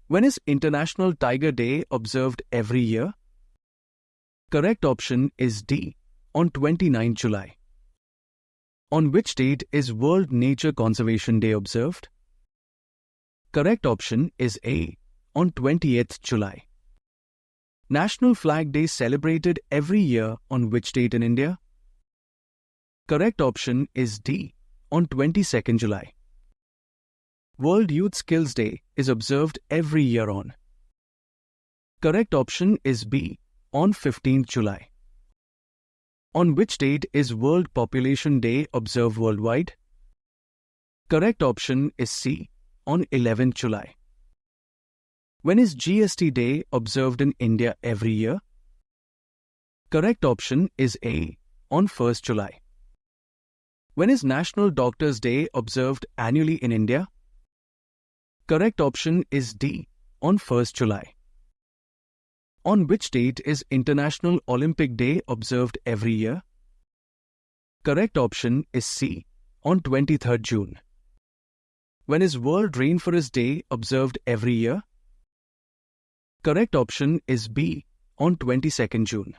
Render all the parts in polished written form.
When is International Tiger Day observed every year? Correct option is D. On 29 July. On which date is World Nature Conservation Day observed? Correct option is A. On 28th July. National Flag Day celebrated every year on which date in India? Correct option is D. On 22nd July. World Youth Skills Day is observed every year on. Correct option is B. On 15th July. On which date is World Population Day observed worldwide? Correct option is C. On 11th July. When is GST Day observed in India every year? Correct option is A. On 1st July. When is National Doctors Day observed annually in India? Correct option is D. On 1st July. On which date is International Olympic Day observed every year? Correct option is C. On 23rd June. When is World Rainforest Day observed every year? Correct option is B. On 22nd June.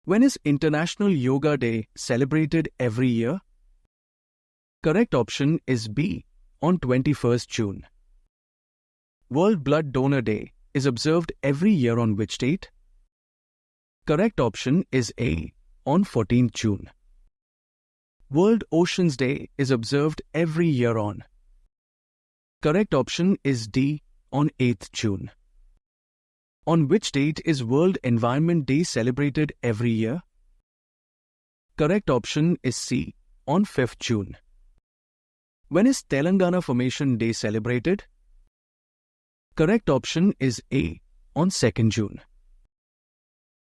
When is International Yoga Day celebrated every year? Correct option is B. On 21st June. World Blood Donor Day is observed every year on which date? Correct option is A. On 14th June. World Oceans Day is observed every year on. Correct option is D. On 8th June. On which date is World Environment Day celebrated every year? Correct option is C. On 5th June. When is Telangana Formation Day celebrated? Correct option is A. On 2nd June.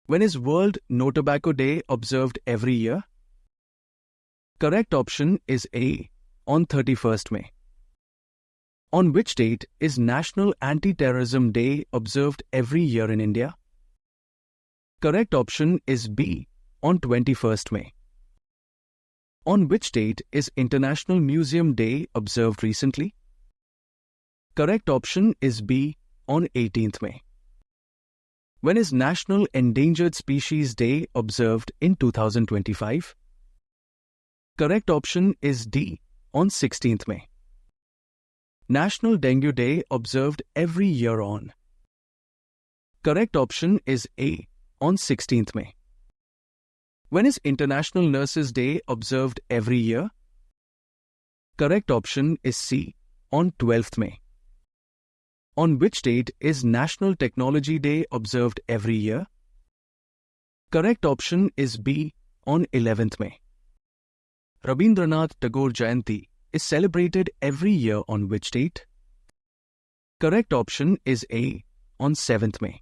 When is World No Tobacco Day observed every year? Correct option is A. On 31st May. On which date is National Anti-Terrorism Day observed every year in India? Correct option is B. On 21st May. On which date is International Museum Day observed recently? Correct option is B. On 18th May. When is National Endangered Species Day observed in 2025? Correct option is D. On 16th May. National Dengue Day observed every year on. Correct option is A. On 16th May. When is International Nurses Day observed every year? Correct option is C. On 12th May. On which date is National Technology Day observed every year? Correct option is B. On 11th May. Rabindranath Tagore Jayanti is celebrated every year on which date? Correct option is A. On 7th May.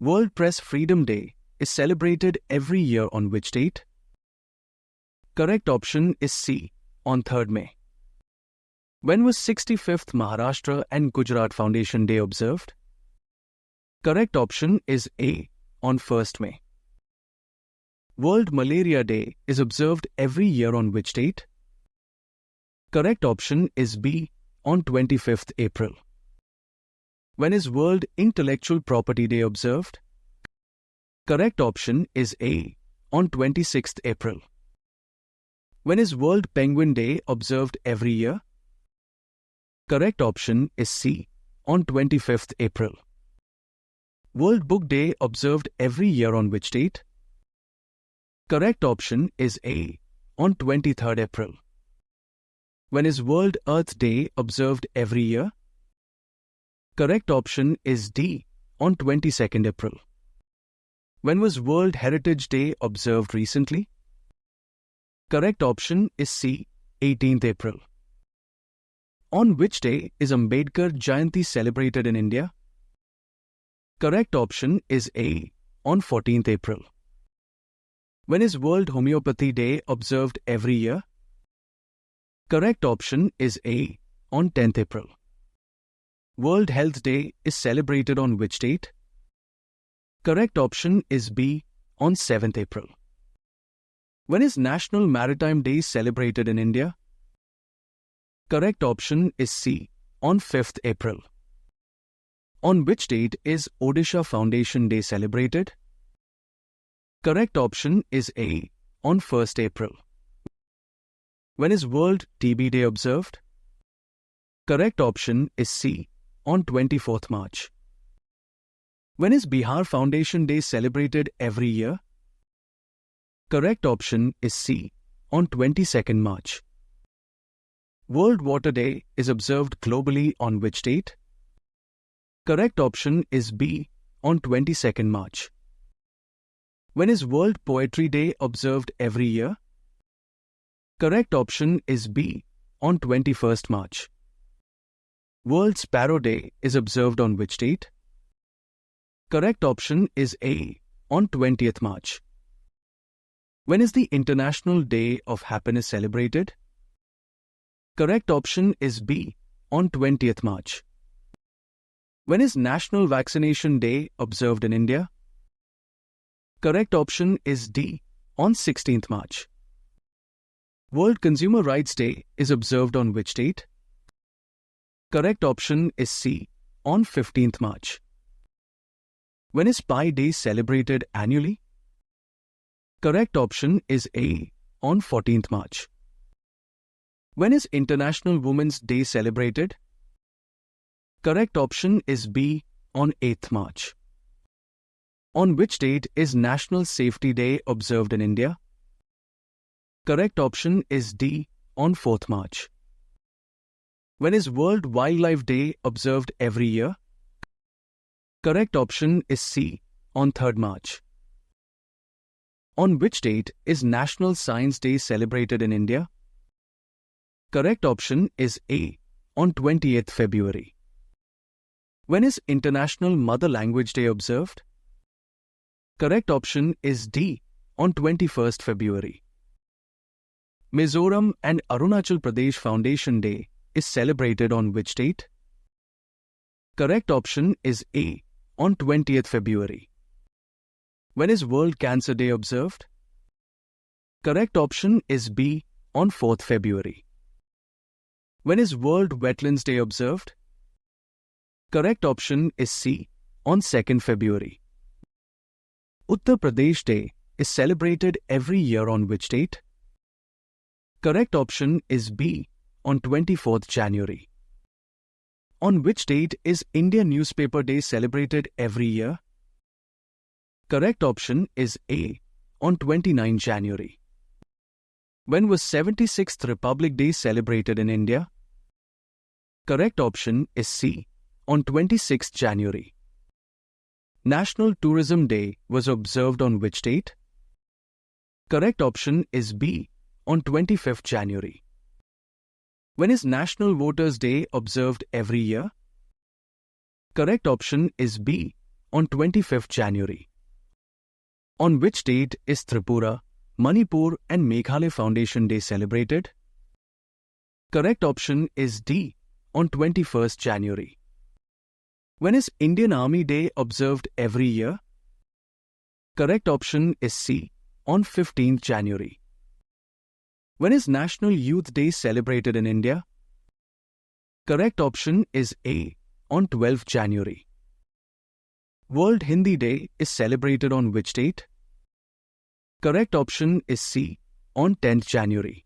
World Press Freedom Day is celebrated every year on which date? Correct option is C. On 3rd May. When was 65th Maharashtra and Gujarat Foundation Day observed? Correct option is A. On 1st May. World Malaria Day is observed every year on which date? Correct option is B. On 25th April. When is World Intellectual Property Day observed? Correct option is A. On 26th April. When is World Penguin Day observed every year? Correct option is C. On 25th April. World Book Day observed every year on which date? Correct option is A. On 23rd April. When is World Earth Day observed every year? Correct option is D. On 22nd April. When was World Heritage Day observed recently? Correct option is C. 18th April. On which day is Ambedkar Jayanti celebrated in India? Correct option is A. On 14th April. When is World Homeopathy Day observed every year? Correct option is A. On 10th April. World Health Day is celebrated on which date? Correct option is B. On 7th April. When is National Maritime Day celebrated in India? Correct option is C. On 5th April. On which date is Odisha Foundation Day celebrated? Correct option is A. On 1st April. When is World TB Day observed? Correct option is C. On 24th March. When is Bihar Foundation Day celebrated every year? Correct option is C. On 22nd March. World Water Day is observed globally on which date? Correct option is B. On 22nd March. When is World Poetry Day observed every year? Correct option is B. On 21st March. World Sparrow Day is observed on which date? Correct option is A. On 20th March. When is the International Day of Happiness celebrated? Correct option is B. On 20th March. When is National Vaccination Day observed in India? Correct option is D. On 16th March. World Consumer Rights Day is observed on which date? Correct option is C. On 15th March. When is Pi Day celebrated annually? Correct option is A. On 14th March. When is International Women's Day celebrated? Correct option is B. On 8th March. On which date is National Safety Day observed in India? Correct option is D. On 4th March. When is World Wildlife Day observed every year? Correct option is C. On 3rd March. On which date is National Science Day celebrated in India? Correct option is A. On 28th February. When is International Mother Language Day observed? Correct option is D. On 21st February. Mizoram and Arunachal Pradesh Foundation Day is celebrated on which date? Correct option is A. On 20th February. When is World Cancer Day observed? Correct option is B. On 4th February. When is World Wetlands Day observed? Correct option is C. On 2nd February. Uttar Pradesh Day is celebrated every year on which date? Correct option is B. On 24th January. On which date is India Newspaper Day celebrated every year? Correct option is A. On 29 January. When was 76th Republic Day celebrated in India? Correct option is C. On 26 January. National Tourism Day was observed on which date? Correct option is B. On 25th January. When is National Voters Day observed every year? Correct option is B. On 25th January. On which date is Tripura, Manipur and Meghalaya Foundation Day celebrated? Correct option is D. On 21st January. When is Indian Army Day observed every year? Correct option is C. On 15th January. When is National Youth Day celebrated in India? Correct option is A. On 12th January. World Hindi Day is celebrated on which date? Correct option is C. On 10th January.